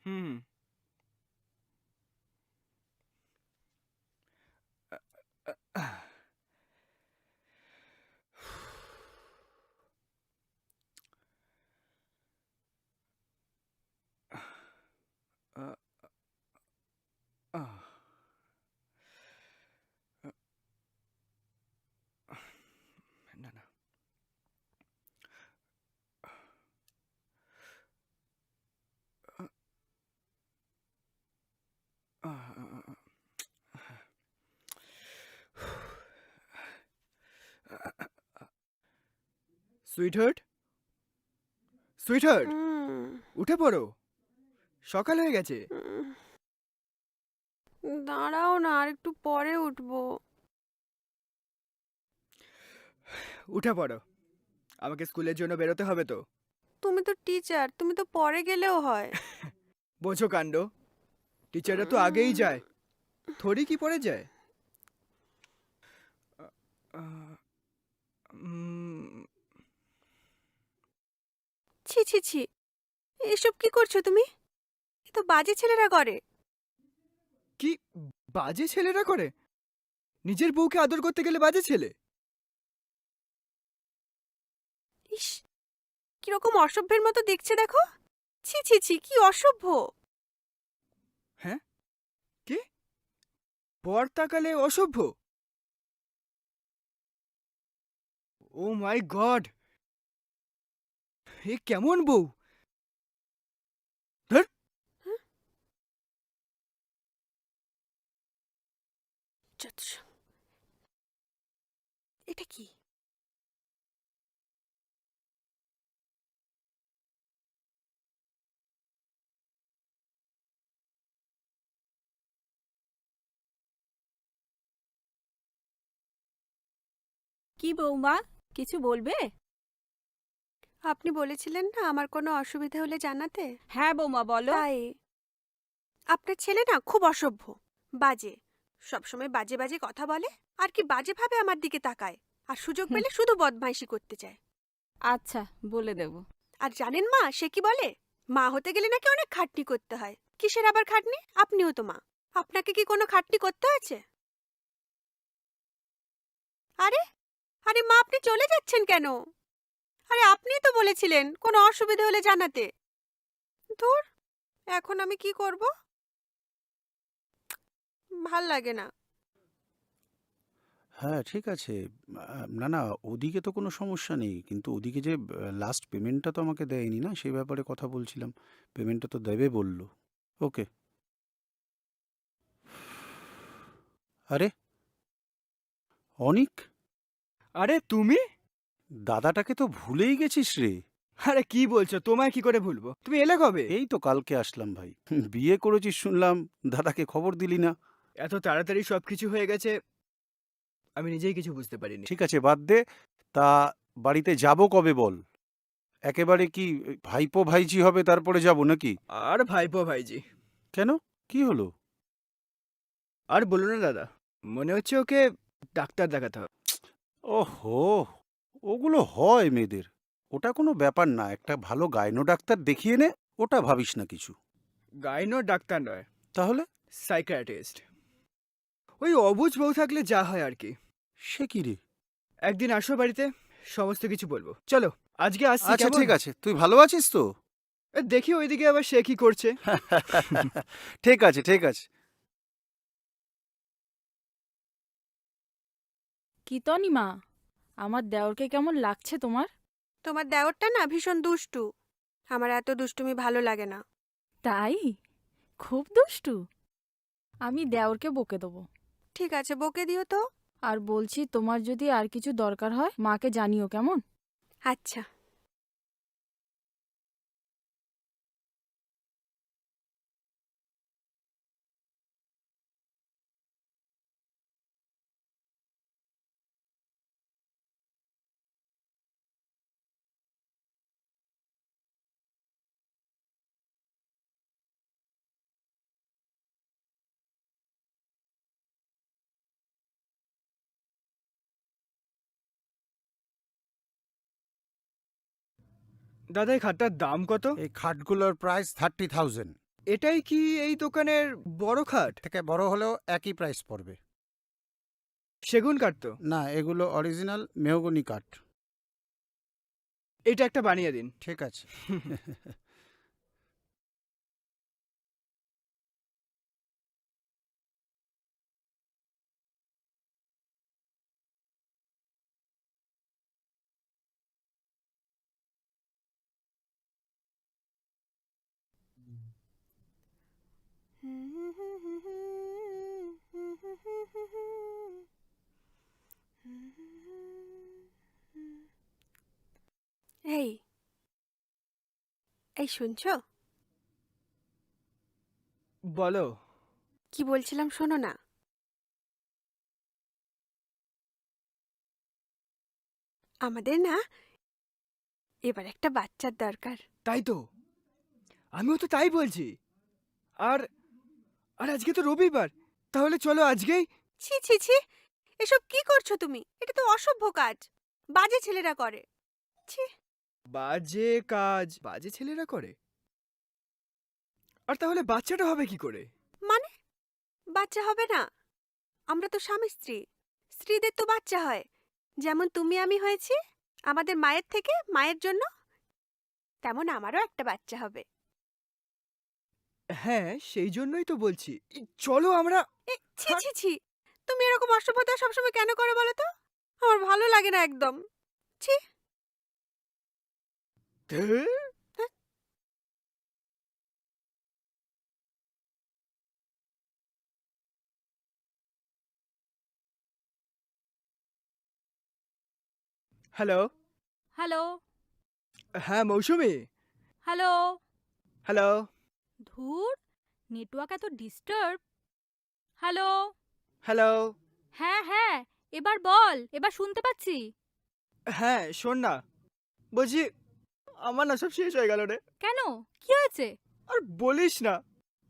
হুম। আহ, আহ, আহ, না না। Sweetheart, sweetheart, হুম। উঠে পড়ো, সকাল হয়ে গেছে। উম, দাঁড়াও না, আর একটু পরে উঠবো। উঠে পড়ো, আমাকে স্কুলের জন্য বেরোতে হবে তো। তুমি তো টিচার, তুমি তো পরে গেলেও হয়। বোঝো কাণ্ড, টিচাররা তো আগেই উম, যায়, থরি কি পড়ে যায়। আহ, উম, ছি ছি ছি, এসব কি করছো তুমি? এ তো বাজে ছেলেরা করে। কি বাজে ছেলেরা করে? নিজের বউকে আদর করতে গেলে বাজে ছেলে? ইস, কিরকম অসভ্যের মতো দেখছে দেখো। ছি ছি ছি, কি অসভ্য। হ্যাঁ, কি বর তাকালে অসভ্য? ও মাই গড, এ কেমন বউ! ধর। হ্যাঁ? যত সব। এটা কি? কি বৌমা, কিছু বলবে? আপনি বলেছিলেন না আমার কোনো অসুবিধা হলে জানাতে। হ্যাঁ বৌমা, বলো। তাই আপনার ছেলে না খুব অসভ্য, বাজে, সবসময় বাজে বাজে কথা বলে, আর কি বাজে ভাবে আমার দিকে তাকায়, আর সুযোগ হুম, পেলে শুধু বদমাইশি করতে চায়। আচ্ছা, বলে দেব। আর জানেন মা, সে কি বলে, মা হতে গেলে নাকি অনেক খাটনি করতে হয়। কিসের আবার খাটনি? আপনিও তো মা, আপনাকে কি কোনো খাটনি করতে হয়েছে? আরে, আরে মা, আপনি চলে যাচ্ছেন কেন? আরে আপনিই তো বলেছিলেন কোনো অসুবিধা হলে জানাতে। ধুর, এখন আমি কি করব? ভাল লাগে না। হ্যাঁ, ঠিক আছে। না, না, ওদিকে তো কোনো সমস্যা নেই। কিন্তু ওদিকে যে লাস্ট পেমেন্টটা তো আমাকে দেয়নি না, সেই ব্যাপারে কথা বলছিলাম। পেমেন্টটা তো দেবে বলল। ওকে। আরে, অনিক, আরে তুমি! দাদাটাকে তো ভুলেই গেছিস রে। আরে কি বলছো, তোমায় কি করে ভুলবো? তুমি এলে কবে? এই তো কালকে আসলাম ভাই। বিয়ে করেছিস শুনলাম, দাদাকে খবর দিলি না। এত তাড়াতাড়ি সবকিছু হয়ে গেছে, আমি নিজেই কিছু বুঝতে পারিনি। ঠিক আছে, বাদ দে। তা বাড়িতে যাব কবে বল? একেবারে কি ভাইপো ভাইঝি হবে তারপরে যাব নাকি? আর ভাইপো ভাইজি! কেন? কি হলো? আর বলো না দাদা, মনে হচ্ছে ওকে ডাক্তার দেখাতে হবে। ওহো! ওগুলো হয় মেয়েদের। ওটা কোনো ব্যাপার না। একটা ভালো গাইনো ডাক্তার দেখিয়ে নে, ওটা ভাবিস না কিছু। গাইনো ডাক্তার নয়, তাহলে? সাইকিয়াট্রিস্ট। ওই অবুঝ বউ থাকলে যা হয় আর কি। সে কি রে? একদিন আসো বাড়িতে, সমস্ত কিছু বলবো। চলো, আজকে আসছি, আচ্ছা কেমন? ঠিক আছে। তুই ভালো আছিস তো? দেখি ওইদিকে আবার সে কি করছে। ঠিক আছে, ঠিক আছে। কি তনিমা, আমার দেওরকে কেমন লাগছে তোমার? তোমার দেওরটা না ভীষণ দুষ্টু। আমার এত দুষ্টুমি ভালো লাগে না। তাই? খুব দুষ্টু। আমি দেওরকে বকে দেবো। ঠিক আছে, বকে দিও তো। আর বলছি, তোমার যদি আর কিছু দরকার হয় মাকে জানিও, কেমন? আচ্ছা। দাদা, এই খাটটার দাম কত? এই খাটগুলোর প্রাইস 30,000। এটাই কি এই দোকানের বড় খাট? থেকে বড় হলেও একই প্রাইস পড়বে। সেগুন কাঠ তো? না, এগুলো অরিজিনাল মেহগনি কাঠ। এটা একটা বানিয়ে দিন। ঠিক আছে। এই এই শুনছো? বলো। কি বলছিলাম শোনো না। আমাদের না এবার একটা বাচ্চার দরকার। তাই তো, আমিও তো তাই বলছি। আর আর আজকে তো রবিবার, তাহলে চলো আজকেই। ছি ছি ছি, এসব কি করছো তুমি? এটা তো অসভ্য কাজ, বাজে ছেলেরা করে। ছি। বাজে কাজ বাজে ছেলেরা করে? আর তাহলে বাচ্চাটা হবে কি করে? মানে বাচ্চা হবে না? আমরা তো স্বামী স্ত্রী, স্ত্রীদের তো বাচ্চা হয়। যেমন তুমি আমি হয়েছি আমাদের মায়ের থেকে মায়ের জন্য, তেমন আমারও একটা বাচ্চা হবে। হ্যাঁ, সেই জন্যই তো বলছি, চলো আমরা। ছি ছি ছি, তুমি এরকম অসভ্যতা সবসময় কেন করো বলো তো? আমার ভালো লাগে না একদম। ছি। ধ্যার, হ্যালো। হ্যালো। হ্যাঁ মৌসুমি। হ্যালো। হ্যালো। ধুর, নেটওয়ার্ক এত ডিস্টার্ব। হ্যালো। হ্যালো। হ্যাঁ হ্যাঁ, এবার বল, এবার শুনতে পাচ্ছি। হ্যাঁ শোন না, বলছি আমার না সব শেষ হয়ে গেল রে। কেন, কি হয়েছে? আর বলিস না,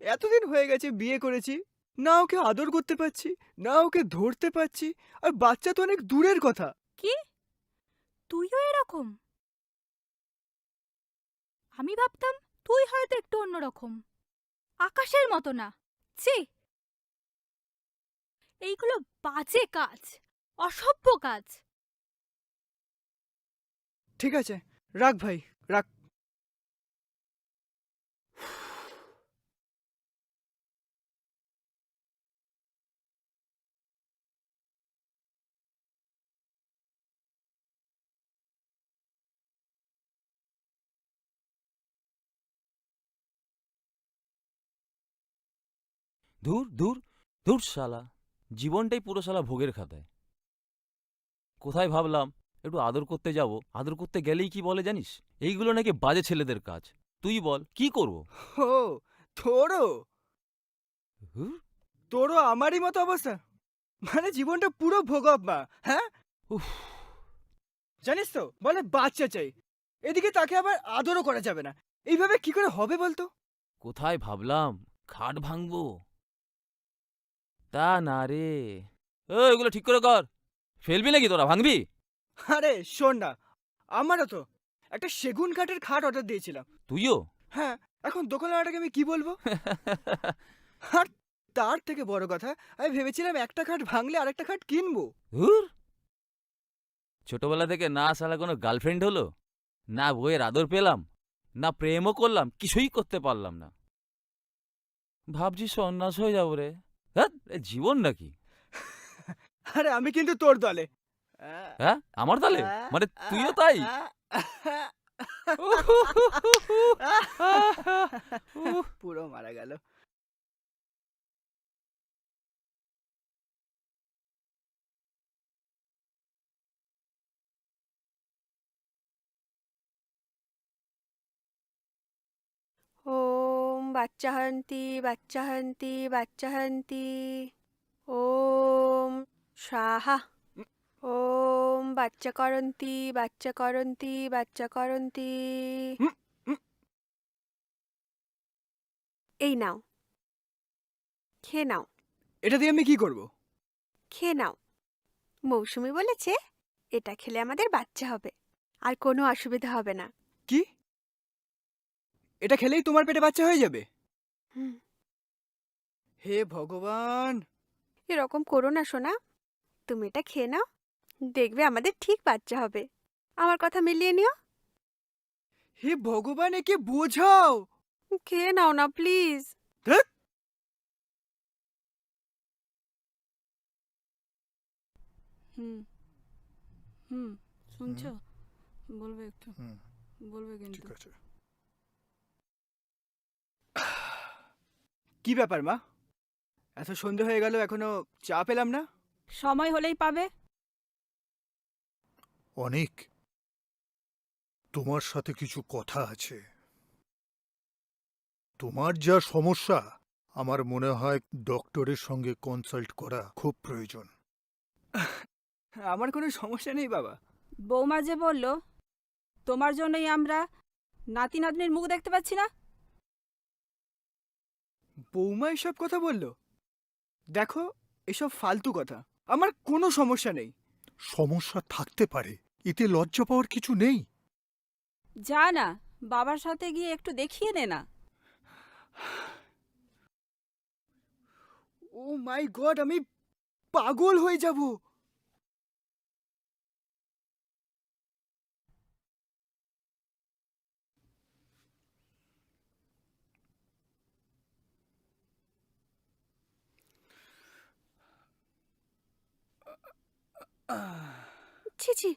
এতদিন হয়ে গেছে বিয়ে করেছি, না ওকে আদর করতে পারছি, না ওকে ধরতে পারছি। আর বাচ্চা তো অনেক দূরের কথা। কি, তুইও এরকম? আমি ভাবতাম তুই হয়তো একটু অন্যরকম, আকাশের মতো না। ছি, এইগুলো বাজে কাজ, অসভ্য কাজ। ঠিক আছে, রাখ ভাই, রাখ। ধুর ধুর ধুর শালা, জীবনটাই পুরো শালা ভোগের খাতায়। কোথায় ভাবলাম একটু আদর করতে যাব, আদর করতে গেলেই কি বলে জানিস, এইগুলো নাকি বাজে ছেলেদের কাজ। তুই বল কি করব? ও, তোরও হুর, তোরও আমারই মতো অবস্থা, মানে জীবনটা পুরো ভোগব মা। হ্যাঁ, উফ, জানিস তো, বলে বাচ্চা চাই, এদিকে তাকে আবার আদরও করা যাবে না। এইভাবে কি করে হবে বলতো? কোথায় ভাবলাম খাট ভাঙবো, তা না রে। এগুলো ঠিক করে কর, ফেলবি নাকি তোরা, ভাঙবি? আরে শোন না, আমারও তো একটা সেগুন কাঠের খাট অর্ডার দিয়েছিলাম। তুইও? হ্যাঁ, এখন দোকানওয়ালাটাকে আমি কি বলবো? আর তার থেকে বড় কথা, আমি ভেবেছিলাম একটা খাট ভাঙলে আরেকটা খাট কিনবো। ধুর, ছোটবেলা থেকে না শালা কোনো গার্লফ্রেন্ড হলো, না বইয়ের আদর পেলাম, না প্রেমও করলাম, কিছুই করতে পারলাম না। ভাবছি সন্ন্যাস হয়ে যাবো রে। ধ্যাৎ, এ জীবন নাকি? আরে আমি কিন্তু তোর দলে। হ্যাঁ, আমার দলে? মানে তুইও তাই? পুরো মারা গেল। ওম বাচ্চা হন্তি বাচ্চা হন্তি বাচ্চা হন্তি। ওম স্বাহা। ওম বাচ্চা করন্তি বাচ্চা করন্তি বাচ্চা করন্তি। হুম, হুম। এই নাও, খেয়ে নাও, এটা দিয়ে আমি কি করব? খেয়ে নাও। মৌসুমি বলেছে এটা খেলে আমাদের বাচ্চা হবে, আর কোনো অসুবিধা হবে না। কি, এটা খেলেই তোমার পেটে বাচ্চা হয়ে যাবে? হুম, হে ভগবান! এরকম করো না সোনা। তুমি এটা খেয়ে নাও, দেখবে আমাদের ঠিক বাচ্চা হবে। আমার কথা মিলিয়ে নিও। হে ভগবান, একে বোঝাও। খেয়ে নাও না প্লিজ। ধ্যাৎ! হুম হুম শুনছো? বলবে একটু, হুম, বলবে কিন্তু। ঠিক আছে। কি ব্যাপার মা? এত সন্ধে হয়ে গেল, এখনো চা পেলাম না। সময় হলেই পাবে। অনিক, তোমার সাথে কিছু কথা আছে। তোমার যা সমস্যা, আমার মনে হয় ডক্টরের সঙ্গে কনসাল্ট করা খুব প্রয়োজন। আমার কোনো সমস্যা নেই বাবা। বৌমা যে বলল, তোমার জন্যই আমরা নাতি নাতনির মুখ দেখতে পাচ্ছি না। বৌমা এসব কথা বলল? দেখো, এসব ফালতু কথা। আমার কোনো সমস্যা নেই। সমস্যা থাকতে পারে, এতে লজ্জা পাওয়ার কিছু নেই। যা না, বাবার সাথে গিয়ে একটু দেখিয়ে নে না। ও মাই গড, আমি পাগল হয়ে যাব। ছি ছি,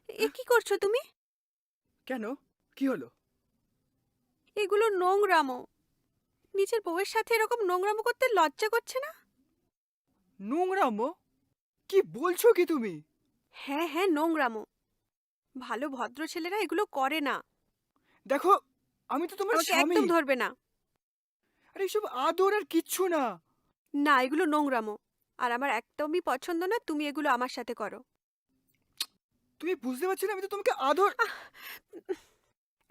এ কি করছো তুমি? কেন? কি হলো? এগুলো নোংরামো। নিজের বউয়ের সাথে এরকম নোংরামো করতে লজ্জা করছে না? নোংরামো? কি বলছো কি তুমি? হ্যাঁ হ্যাঁ, নোংরামো। ভালো ভদ্র ছেলেরা এগুলো করে না। দেখো, আমি তো তোমার আমাকে স্বামী। একদম ধরবে না। আরে এসব আদর আর কিচ্ছু না। না, এগুলো নোংরামো। আর আমার একদমই পছন্দ না তুমি এগুলো আমার সাথে করো। তুমি বুঝতে পারছো না, আমি তো তোমাকে আদর। আহ,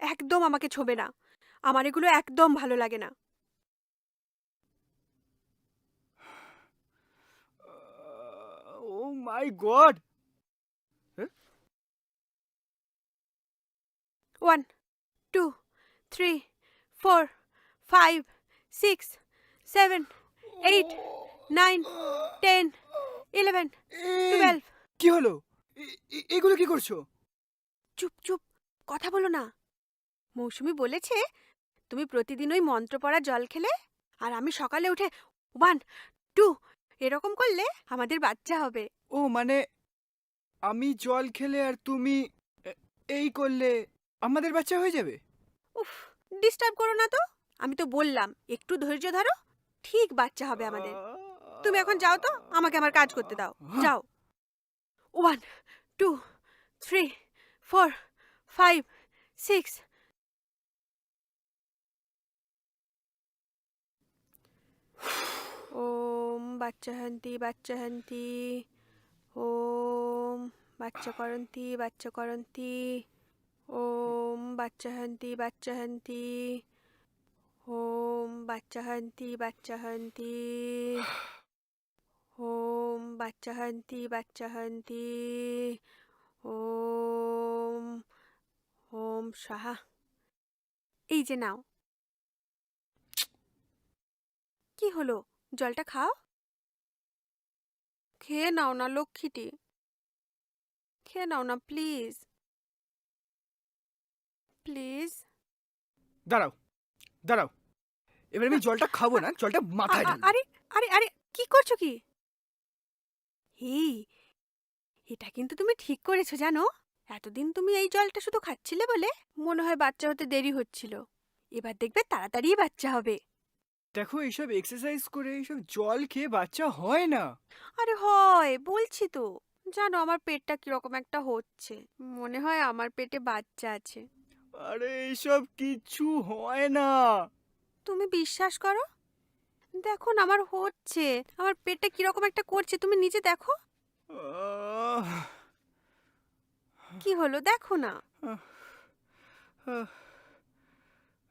একদম আমাকে ছোবে না। আমার এগুলো একদম ভালো লাগে না। ও মাই গড! 1 2 3 4 5 6 7 8 9 10 11 12। কি হলো? এগুলো কি করছো? চুপ চুপ, কথা বলো না। মৌসুমি বলেছে তুমি প্রতিদিন ওই মন্ত্র পড়া জল খেলে আর আমি সকালে উঠে 1 2 এরকম করলে আমাদের বাচ্চা হবে। ও মানে, আমি জল খেলে আর তুমি এই করলে আমাদের বাচ্চা হয়ে যাবে? উফ, ডিস্টার্ব করো না তো। আমি তো বললাম একটু ধৈর্য ধরো, ঠিক বাচ্চা হবে আমাদের। তুমি এখন যাও তো, আমাকে আমার কাজ করতে দাও। যাও। 1 2 3 4 5 6। ওম বাচ্চা হন্তি বাচ্চা হন্তি। ওম বাচ্চা করন্তি বাচ্চা করন্তি। ওম বাচ্চা হন্তি বাচ্চা হন্তি। ওম বাচ্চা হন্তি বাচ্চা হন্তি। ওম বাচ্চা হন্তি বাচ্চা হন্তি। ওম ওম সাহা। এই যে নাও। কি হলো? জলটা খাও। খেয়ে নাও না লক্ষ্মীটি, খেয়ে নাও না প্লিজ প্লিজ। দাঁড়াও, দাঁড়াও। এবার আমি জলটা খাবো না, জলটা মাথায় ঢালবো। আরে আরে আরে, কি করছো কি? এই, এটা কিন্তু তুমি ঠিক করেছো জানো। এতদিন তুমি এই জলটা শুধু খাচ্ছিলে বলে মনে হয় বাচ্চা হতে দেরি হচ্ছিল। এবার দেখবে তাড়াতাড়ি বাচ্চা হবে। দেখো, এইসব এক্সারসাইজ করে এইসব জল খেয়ে বাচ্চা হয় না। আরে হয় বলছি তো। জানো আমার পেটটা কিরকম একটা হচ্ছে, মনে হয় আমার পেটে বাচ্চা আছে। আরে এইসব কিচ্ছু হয় না। তুমি বিশ্বাস করো, দেখো না আমার হচ্ছে। আমার পেটটা কিরকম একটা করছে, তুমি নিজে দেখো। আহ, কি হলো দেখো না। আহ, আহ,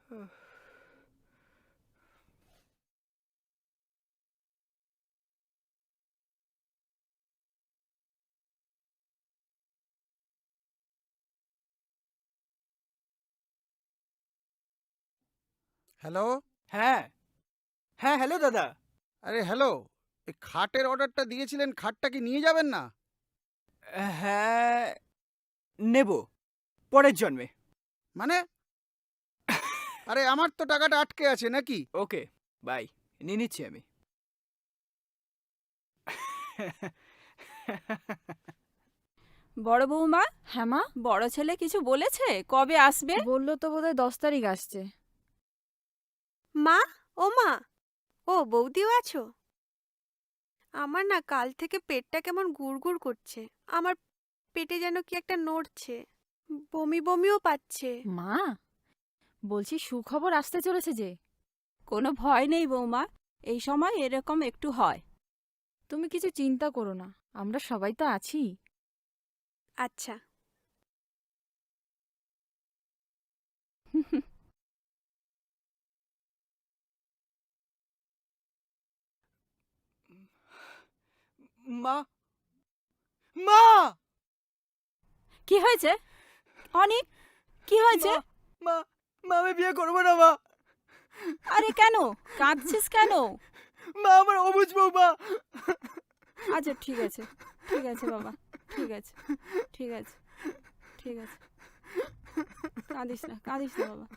আহ। হ্যালো? হ্যাঁ, হ্যাঁ হ্যালো দাদা। আরে হ্যালো, এই খাটের অর্ডারটা দিয়েছিলেন, খাটটা কি নিয়ে যাবেন না? হ্যাঁ, নেব পরের জন্মে। মানে? আরে আমার তো টাকাটা আটকে আছে নাকি? ওকে, বাই, নিয়ে নিচ্ছি আমি। বড় বৌমা, হ্যাঁ মা, বড় ছেলে কিছু বলেছে? কবে আসবে? বললো তো বোধহয় 10 তারিখ আসছে। মা, ও মা, ও বৌদিও আছো? আমার না কাল থেকে পেটটা কেমন গুড়গুড় করছে। আমার পেটে যেন কি একটা নড়ছে, বমি বমিও পাচ্ছে। মা, বলছি সুখবর আসতে চলেছে যে। কোনো ভয় নেই বৌমা, এই সময় এরকম একটু হয়। তুমি কিছু চিন্তা করো না, আমরা সবাই তো আছি। আচ্ছা। মা, মা, কি হয়েছে অনিক? কি হয়েছে? মা, মা, আমি বিয়ে করবো না মা। আরে কেন কাঁদছিস কেন? মা, আমার অবুঝ বৌমা। আচ্ছা ঠিক আছে, ঠিক আছে বাবা, ঠিক আছে, ঠিক আছে, ঠিক আছে। কাঁদিস না বাবা।